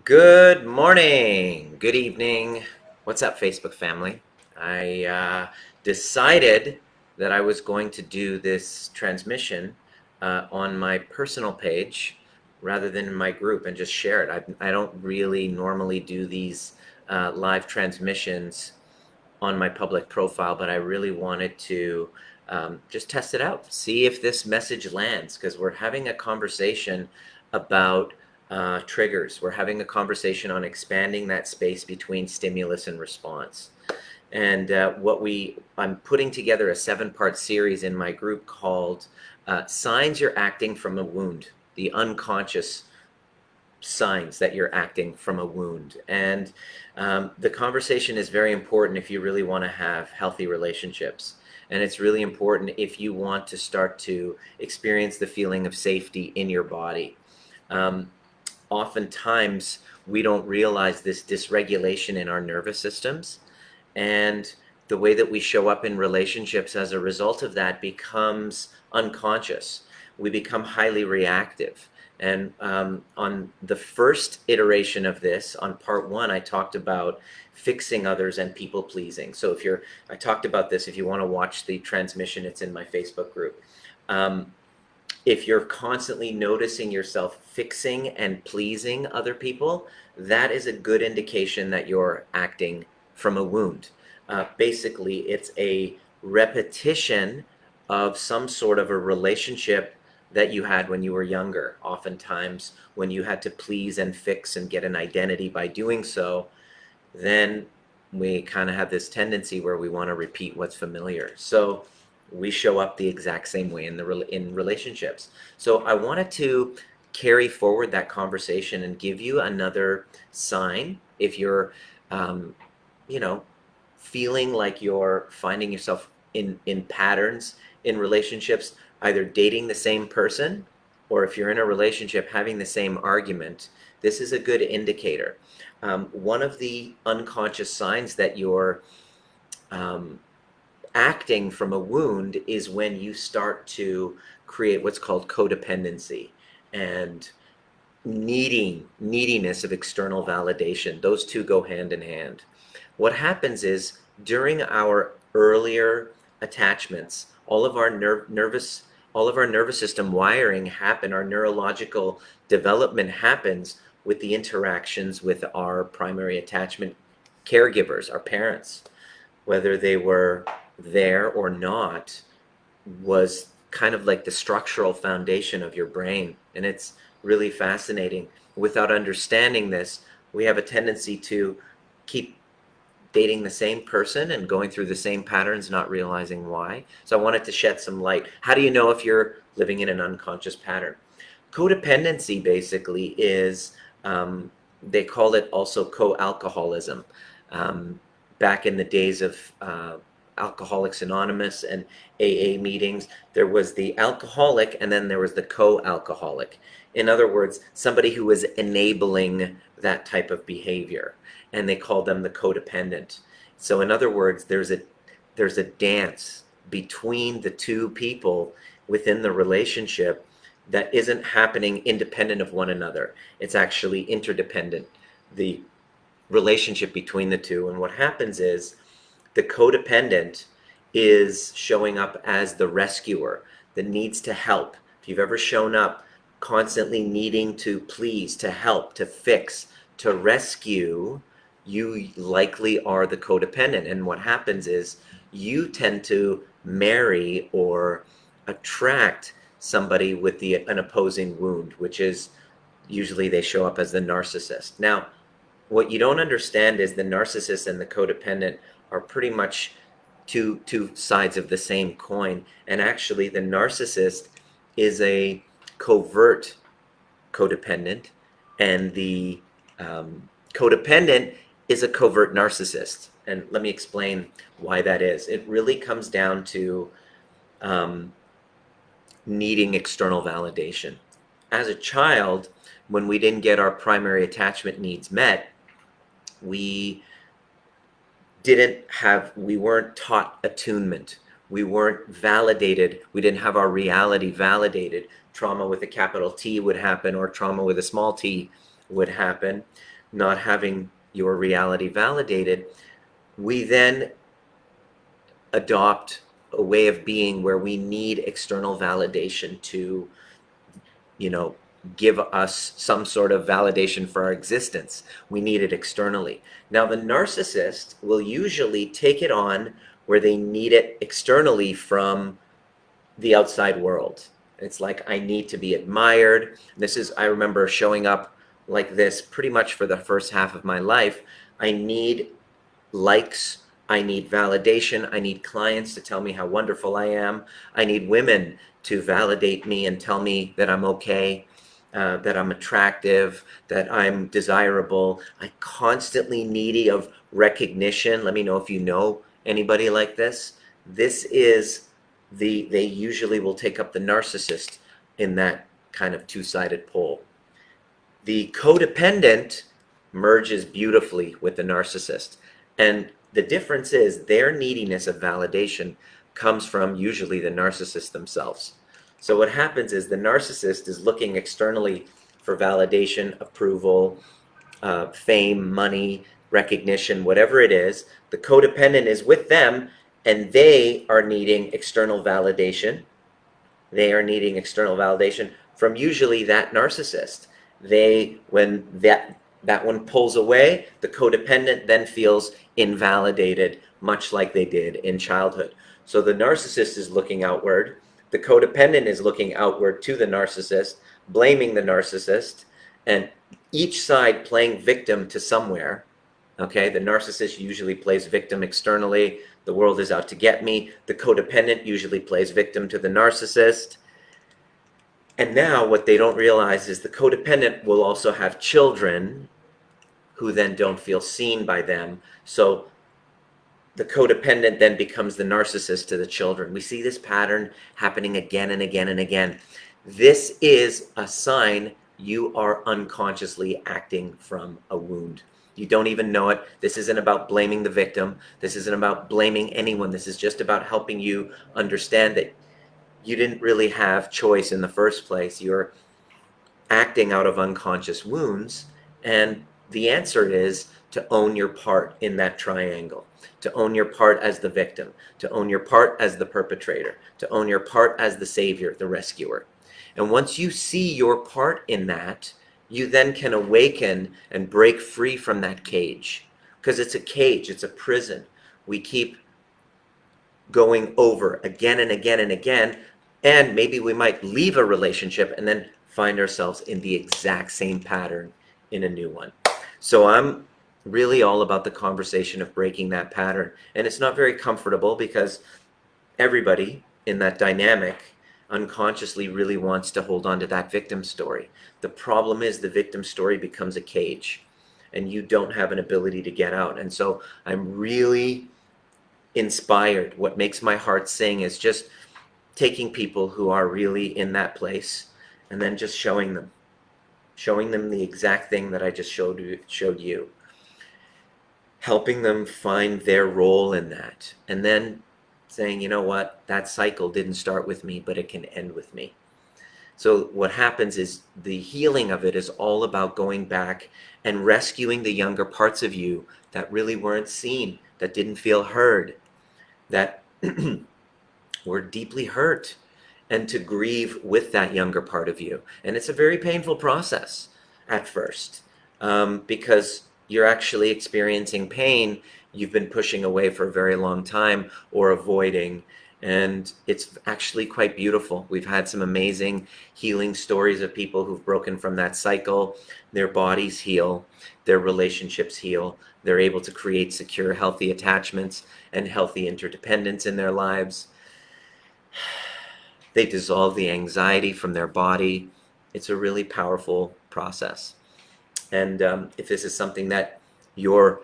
Good morning, good evening. What's up, Facebook family? I decided that I was going to do this transmission on my personal page rather than in my group and just share it. I don't really normally do these live transmissions on my public profile, but I really wanted to just test it out, see if this message lands, because we're having a conversation about triggers. We're having a conversation on expanding that space between stimulus and response. And I'm putting together a 7-part series in my group called Signs You're Acting from a Wound, the unconscious signs that you're acting from a wound. And the conversation is very important if you really want to have healthy relationships. And it's really important if you want to start to experience the feeling of safety in your body. Um, Oftentimes, we don't realize this dysregulation in our nervous systems. And the way that we show up in relationships as a result of that becomes unconscious. We become highly reactive. And on the first iteration of this, on part one, I talked about fixing others and people pleasing. So I talked about this. If you want to watch the transmission, it's in my Facebook group. Um, if you're constantly noticing yourself fixing and pleasing other people, that is a good indication that you're acting from a wound. Basically, it's a repetition of some sort of a relationship that you had when you were younger. Oftentimes, when you had to please and fix and get an identity by doing so, then we kind of have this tendency where we want to repeat what's familiar. So we show up the exact same way in relationships. So I wanted to carry forward that conversation and give you another sign if you're, um, you know, feeling like you're finding yourself in patterns in relationships, either dating the same person or if you're in a relationship having the same argument. This is a good indicator. One of the unconscious signs that you're um, acting from a wound is when you start to create what's called codependency and neediness of external validation. Those two go hand in hand. What happens is during our earlier attachments, all of our nervous system wiring happen, our neurological development happens with the interactions with our primary attachment caregivers, our parents, whether they were there or not, was kind of like the structural foundation of your brain. And it's really fascinating. Without understanding this, we have a tendency to keep dating the same person and going through the same patterns, not realizing why. So I wanted to shed some light. How do you know if you're living in an unconscious pattern? Codependency basically is, they call it also co-alcoholism. Um, Back in the days of Alcoholics Anonymous and AA meetings, there was the alcoholic and then there was the co-alcoholic. In other words, somebody who was enabling that type of behavior, and they called them the codependent. So in other words, there's a dance between the two people within the relationship that isn't happening independent of one another. It's actually interdependent, the relationship between the two. And what happens is the codependent is showing up as the rescuer that needs to help. If you've ever shown up constantly needing to please, to help, to fix, to rescue, you likely are the codependent. And what happens is you tend to marry or attract somebody with an opposing wound, which is usually they show up as the narcissist. Now, what you don't understand is the narcissist and the codependent are pretty much two sides of the same coin. And actually, the narcissist is a covert codependent, and the codependent is a covert narcissist. And let me explain why that is. It really comes down to um, needing external validation. As a child, when we didn't get our primary attachment needs met, we we weren't taught attunement. We weren't validated. We didn't have our reality validated. Trauma with a capital T would happen, or trauma with a small t would happen, not having your reality validated, we then adopt a way of being where we need external validation to, you know, give us some sort of validation for our existence. We need it externally. Now, the narcissist will usually take it on where they need it externally from the outside world. It's like, I need to be admired. This is, I remember showing up like this pretty much for the first half of my life. I need likes. I need validation. I need clients to tell me how wonderful I am. I need women to validate me and tell me that I'm okay, that I'm attractive, that I'm desirable. I'm constantly needy of recognition. Let me know if you know anybody like this. This is they usually will take up the narcissist in that kind of two-sided pole. The codependent merges beautifully with the narcissist. And the difference is their neediness of validation comes from usually the narcissist themselves. So what happens is the narcissist is looking externally for validation, approval, fame, money, recognition, whatever it is. The codependent is with them and they are needing external validation. They are needing external validation from usually that narcissist. When that one pulls away, the codependent then feels invalidated, much like they did in childhood. So the narcissist is looking outward. The codependent is looking outward to the narcissist, blaming the narcissist, and each side playing victim to somewhere. Okay, the narcissist usually plays victim externally. The world is out to get me. The codependent usually plays victim to the narcissist. And now what they don't realize is the codependent will also have children who then don't feel seen by them. So the codependent then becomes the narcissist to the children. We see this pattern happening again and again and again. This is a sign you are unconsciously acting from a wound. You don't even know it. This isn't about blaming the victim. This isn't about blaming anyone. This is just about helping you understand that you didn't really have choice in the first place. You're acting out of unconscious wounds. And the answer is to own your part in that triangle, to own your part as the victim, to own your part as the perpetrator, to own your part as the savior, the rescuer. And once you see your part in that, you then can awaken and break free from that cage. Because it's a cage, it's a prison. We keep going over again and again and again, and maybe we might leave a relationship and then find ourselves in the exact same pattern in a new one. So I'm really all about the conversation of breaking that pattern. And it's not very comfortable because everybody in that dynamic unconsciously really wants to hold on to that victim story. The problem is the victim story becomes a cage and you don't have an ability to get out. And so I'm really inspired. What makes my heart sing is just taking people who are really in that place and then just showing them the exact thing that I just showed you, helping them find their role in that, and then saying, you know what, that cycle didn't start with me, but it can end with me. So what happens is the healing of it is all about going back and rescuing the younger parts of you that really weren't seen, that didn't feel heard, that were deeply hurt, and to grieve with that younger part of you. And it's a very painful process at first, because you're actually experiencing pain you've been pushing away for a very long time or avoiding. And it's actually quite beautiful. We've had some amazing healing stories of people who've broken from that cycle. Their bodies heal, their relationships heal. They're able to create secure, healthy attachments and healthy interdependence in their lives. They dissolve the anxiety from their body. It's a really powerful process. And if this is something that you're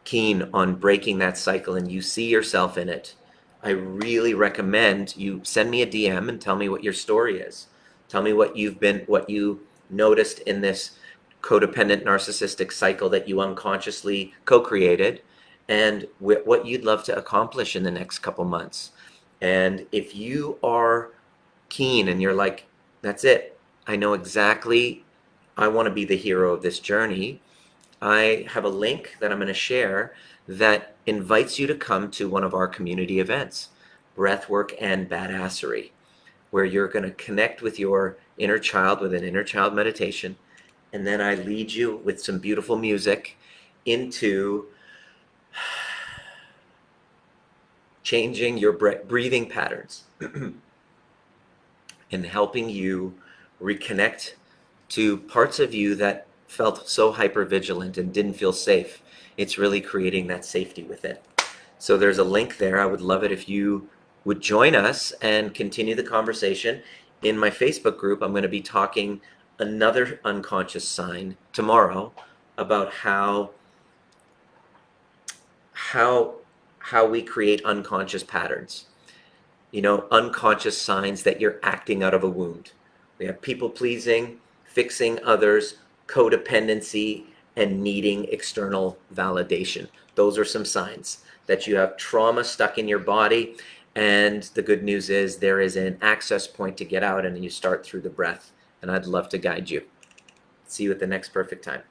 keen on breaking that cycle and you see yourself in it, I really recommend you send me a DM and tell me what your story is. Tell me what you noticed in this codependent narcissistic cycle that you unconsciously co-created, and what you'd love to accomplish in the next couple months. And if you are keen and you're like, that's it, I know exactly I want to be the hero of this journey, I have a link that I'm going to share that invites you to come to one of our community events, Breathwork and Badassery, where you're going to connect with your inner child with an inner child meditation. And then I lead you with some beautiful music into changing your breathing patterns and helping you reconnect to parts of you that felt so hypervigilant and didn't feel safe. It's really creating that safety within. So there's a link there. I would love it if you would join us and continue the conversation. In my Facebook group, I'm going to be talking another unconscious sign tomorrow about how how we create unconscious patterns. You know, unconscious signs that you're acting out of a wound. We have people pleasing, fixing others, codependency, and needing external validation. Those are some signs that you have trauma stuck in your body. And the good news is there is an access point to get out, and you start through the breath. And I'd love to guide you. See you at the next perfect time.